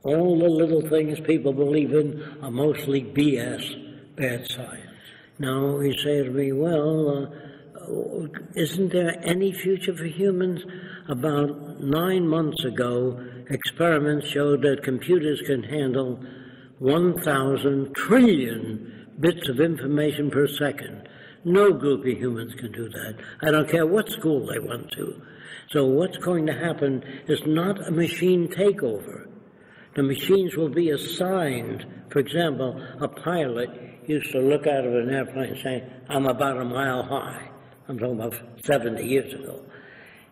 All the little things people believe in are mostly BS, bad science. Now you say to me, well, isn't there any future for humans? About 9 months ago, experiments showed that computers can handle 1,000 trillion bits of information per second. No group of humans can do that. I don't care what school they went to. So what's going to happen is not a machine takeover. The machines will be assigned. For example, a pilot used to look out of an airplane and say, I'm about a mile high. I'm talking about 70 years ago.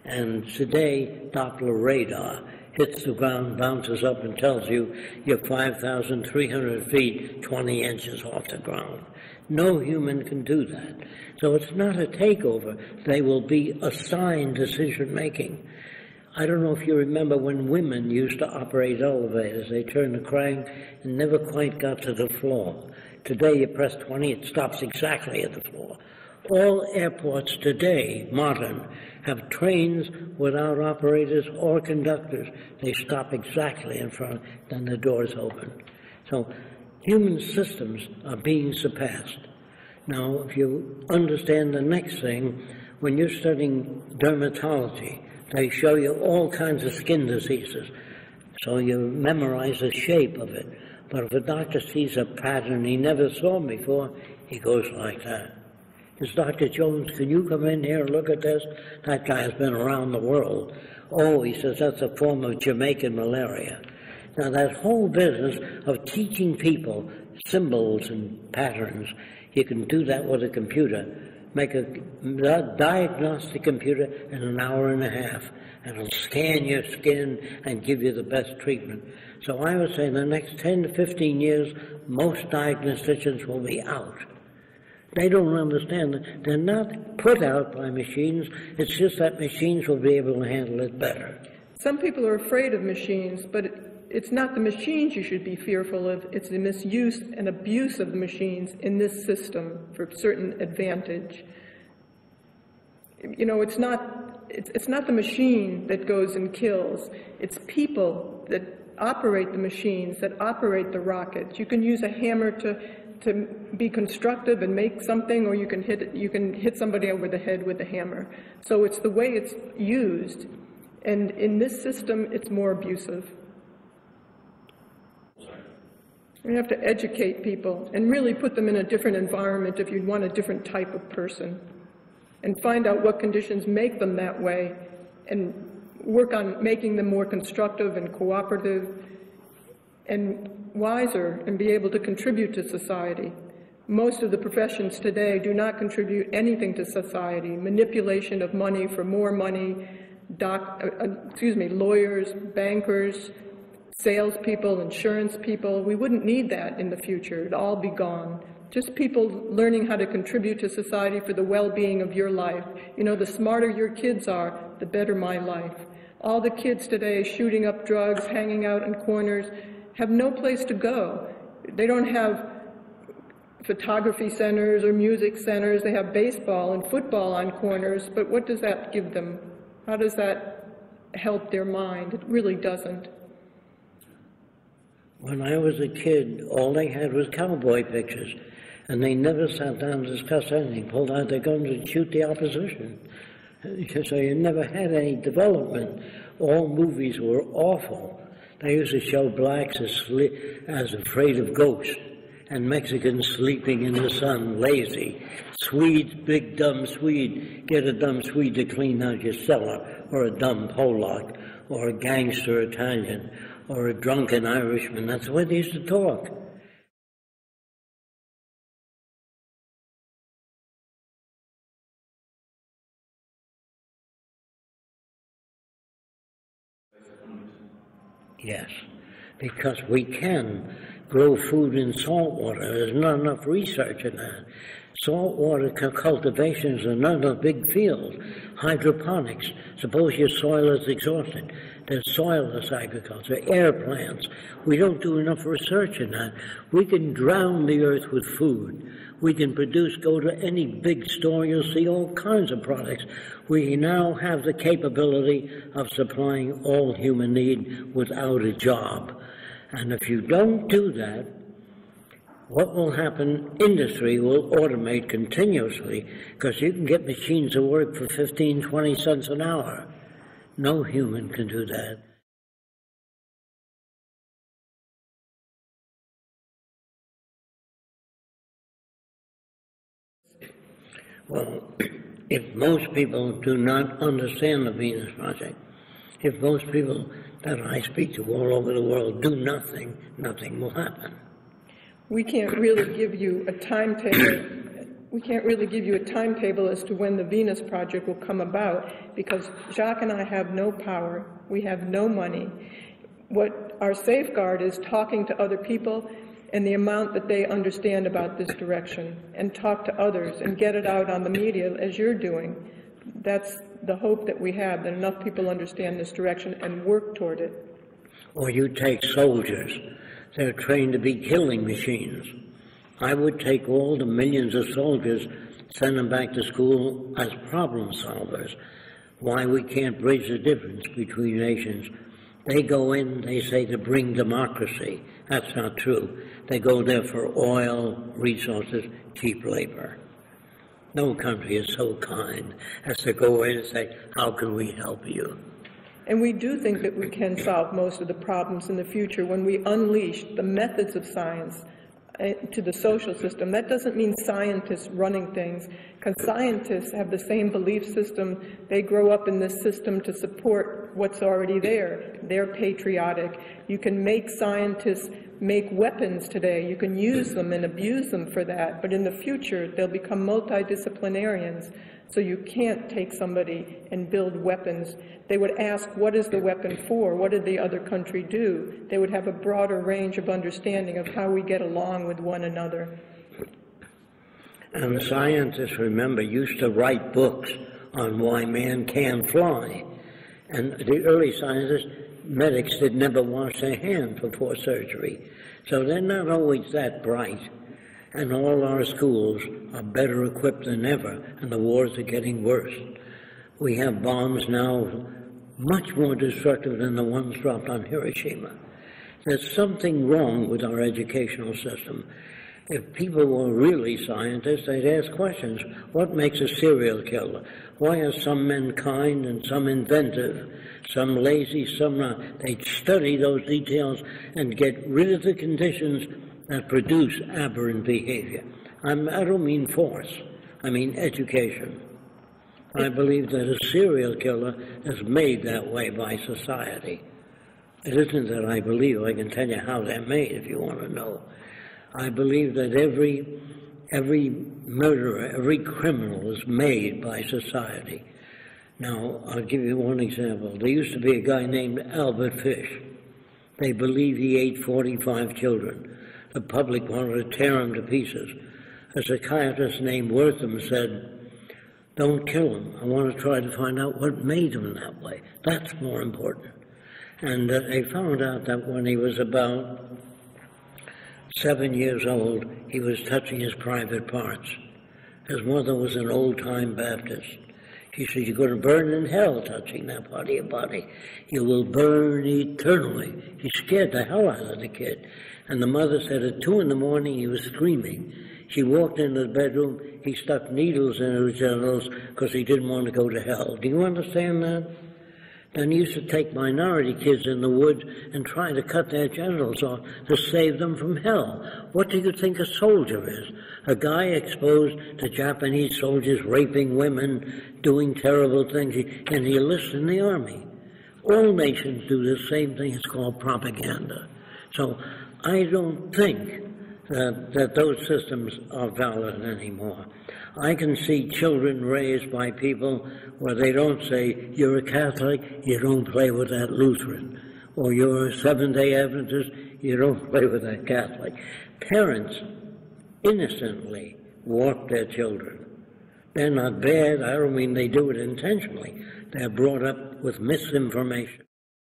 And today, Doppler radar hits the ground, bounces up, and tells you you're 5,300 feet, 20 inches off the ground. No human can do that. So it's not a takeover. They will be assigned decision-making. I don't know if you remember when women used to operate elevators. They turned the crank and never quite got to the floor. Today, you press 20, it stops exactly at the floor. All airports today, modern, have trains without operators or conductors. They stop exactly in front, then the doors open. So human systems are being surpassed. Now, if you understand the next thing, when you're studying dermatology, they show you all kinds of skin diseases, so you memorize the shape of it. But if a doctor sees a pattern he never saw before, he goes like that. It's Dr. Jones, can you come in here and look at this? That guy has been around the world. Oh, he says, that's a form of Jamaican malaria. Now, that whole business of teaching people symbols and patterns, you can do that with a computer. Make a diagnostic computer in an hour and a half, and it'll scan your skin and give you the best treatment. So I would say in the next 10 to 15 years, most diagnosticians will be out. They don't understand that. They're not put out by machines. It's just that machines will be able to handle it better. Some people are afraid of machines, but it's not the machines you should be fearful of. It's the misuse and abuse of the machines in this system for certain advantage. You know, it's not the machine that goes and kills. It's people that operate the machines, that operate the rockets. You can use a hammer to be constructive and make something, or you can hit somebody over the head with a hammer. So it's the way it's used, and in this system, it's more abusive. You have to educate people and really put them in a different environment if you want a different type of person, and find out what conditions make them that way, and work on making them more constructive and cooperative and wiser, and be able to contribute to society. Most of the professions today do not contribute anything to society. Manipulation of money for more money, lawyers, bankers, salespeople, insurance people. We wouldn't need that in the future. It'd all be gone. Just people learning how to contribute to society for the well-being of your life. You know, the smarter your kids are, the better my life. All the kids today shooting up drugs, hanging out in corners, have no place to go. They don't have photography centers or music centers. They have baseball and football on corners, but what does that give them? How does that help their mind? It really doesn't. When I was a kid, all they had was cowboy pictures, and they never sat down to discuss anything, pulled out their guns and shoot the opposition. So you never had any development. All movies were awful. They used to show blacks as afraid of ghosts, and Mexicans sleeping in the sun, lazy. Swedes, big dumb Swede, get a dumb Swede to clean out your cellar, or a dumb Polak, or a gangster Italian, or a drunken Irishman. That's the way they used to talk. Yes, because we can grow food in salt water. There's not enough research in that. Saltwater cultivation is another big field. Hydroponics. Suppose your soil is exhausted. There's soilless agriculture, air plants. We don't do enough research in that. We can drown the earth with food. We can produce, go to any big store, you'll see all kinds of products. We now have the capability of supplying all human need without a job. And if you don't do that, what will happen? Industry will automate continuously because you can get machines to work for 15, 20 cents an hour. No human can do that. Well, if most people do not understand the Venus Project, if most people that I speak to all over the world do nothing, nothing will happen. We can't really give you a timetable. We can't really give you a timetable as to when the Venus Project will come about, because Jacque and I have no power. We have no money. What our safeguard is talking to other people and the amount that they understand about this direction, and talk to others and get it out on the media as you're doing. That's the hope that we have, that enough people understand this direction and work toward it. Or you take soldiers. They're trained to be killing machines. I would take all the millions of soldiers, send them back to school as problem solvers. Why we can't bridge the difference between nations. They go in, they say to bring democracy. That's not true. They go there for oil, resources, cheap labor. No country is so kind as to go in and say, how can we help you? And we do think that we can solve most of the problems in the future when we unleash the methods of science to the social system. That doesn't mean scientists running things, because scientists have the same belief system. They grow up in this system to support what's already there. They're patriotic. You can make scientists make weapons today. You can use them and abuse them for that. But in the future, they'll become multidisciplinarians. So you can't take somebody and build weapons. They would ask, what is the weapon for? What did the other country do? They would have a broader range of understanding of how we get along with one another. And scientists, remember, used to write books on why man can fly. And the early scientists, medics, did never wash their hands before surgery. So they're not always that bright. And all our schools are better equipped than ever, and the wars are getting worse. We have bombs now much more destructive than the ones dropped on Hiroshima. There's something wrong with our educational system. If people were really scientists, they'd ask questions. What makes a serial killer? Why are some men kind and some inventive, some lazy, some not? They'd study those details and get rid of the conditions that produce aberrant behavior. I don't mean force, I mean education. I believe that a serial killer is made that way by society. It isn't that I believe. I can tell you how they're made if you want to know. I believe that every murderer, every criminal is made by society. Now, I'll give you one example. There used to be a guy named Albert Fish. They believe he ate 45 children. The public wanted to tear him to pieces. A psychiatrist named Wortham said, don't kill him. I want to try to find out what made him that way. That's more important. And they found out that when he was about 7 years old, he was touching his private parts. His mother was an old-time Baptist. She said, you're going to burn in hell touching that part of your body. You will burn eternally. He scared the hell out of the kid. And the mother said at 2 in the morning he was screaming. She walked into the bedroom. He stuck needles in his genitals because he didn't want to go to hell. Do you understand that? Then he used to take minority kids in the woods and try to cut their genitals off to save them from hell. What do you think a soldier is? A guy exposed to Japanese soldiers raping women, doing terrible things, and he enlists in the army. All nations do the same thing. It's called propaganda. So I don't think that those systems are valid anymore. I can see children raised by people where they don't say, you're a Catholic, you don't play with that Lutheran, or you're a Seventh-day Adventist, you don't play with that Catholic. Parents innocently warp their children. They're not bad. I don't mean they do it intentionally. They're brought up with misinformation.